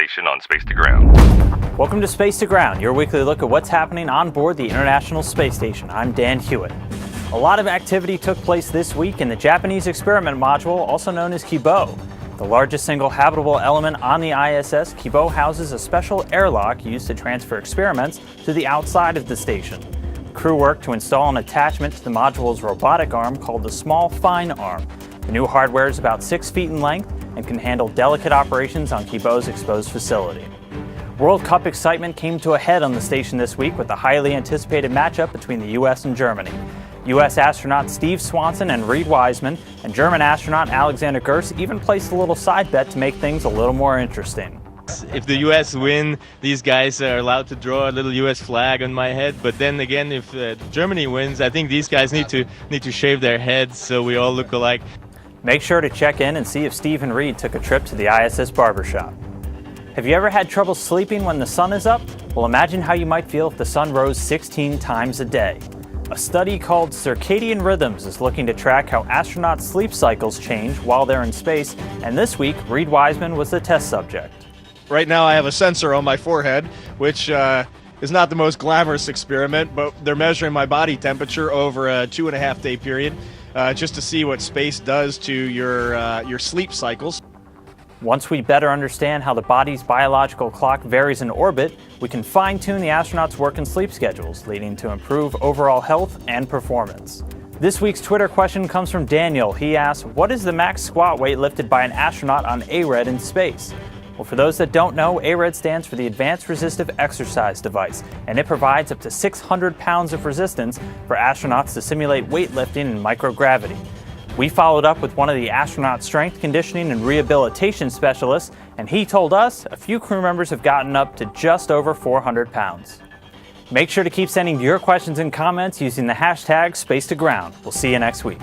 station on Space to Ground. Welcome to Space to Ground, your weekly look at what's happening on board the International Space Station. I'm Dan Hewitt. A lot of activity took place this week in the Japanese experiment module, also known as Kibo. The largest single habitable element on the ISS, Kibo houses a special airlock used to transfer experiments to the outside of the station. The crew worked to install an attachment to the module's robotic arm called the Small Fine Arm. The new hardware is about 6 feet in length and can handle delicate operations on Kibo's exposed facility. World Cup excitement came to a head on the station this week with the highly anticipated matchup between the U.S. and Germany. U.S. astronaut Steve Swanson and Reid Wiseman and German astronaut Alexander Gerst even placed a little side bet to make things a little more interesting. If the U.S. win, these guys are allowed to draw a little U.S. flag on my head. But then again, if Germany wins, I think these guys need to shave their heads so we all look alike. Make sure to check in and see if Steve and Reid took a trip to the ISS barbershop. Have you ever had trouble sleeping when the sun is up? Well, imagine how you might feel if the sun rose 16 times a day. A study called Circadian Rhythms is looking to track how astronauts' sleep cycles change while they're in space, and this week, Reid Wiseman was the test subject. Right now I have a sensor on my forehead, which is not the most glamorous experiment, but they're measuring my body temperature over a 2.5 day period just to see what space does to your sleep cycles. Once we better understand how the body's biological clock varies in orbit, we can fine-tune the astronauts' work and sleep schedules, leading to improved overall health and performance. This week's Twitter question comes from Daniel. He asks, what is the max squat weight lifted by an astronaut on ARED in space? Well, for those that don't know, ARED stands for the Advanced Resistive Exercise Device, and it provides up to 600 pounds of resistance for astronauts to simulate weightlifting in microgravity. We followed up with one of the astronaut strength conditioning and rehabilitation specialists, and he told us a few crew members have gotten up to just over 400 pounds. Make sure to keep sending your questions and comments using the hashtag #SpaceToGround. We'll see you next week.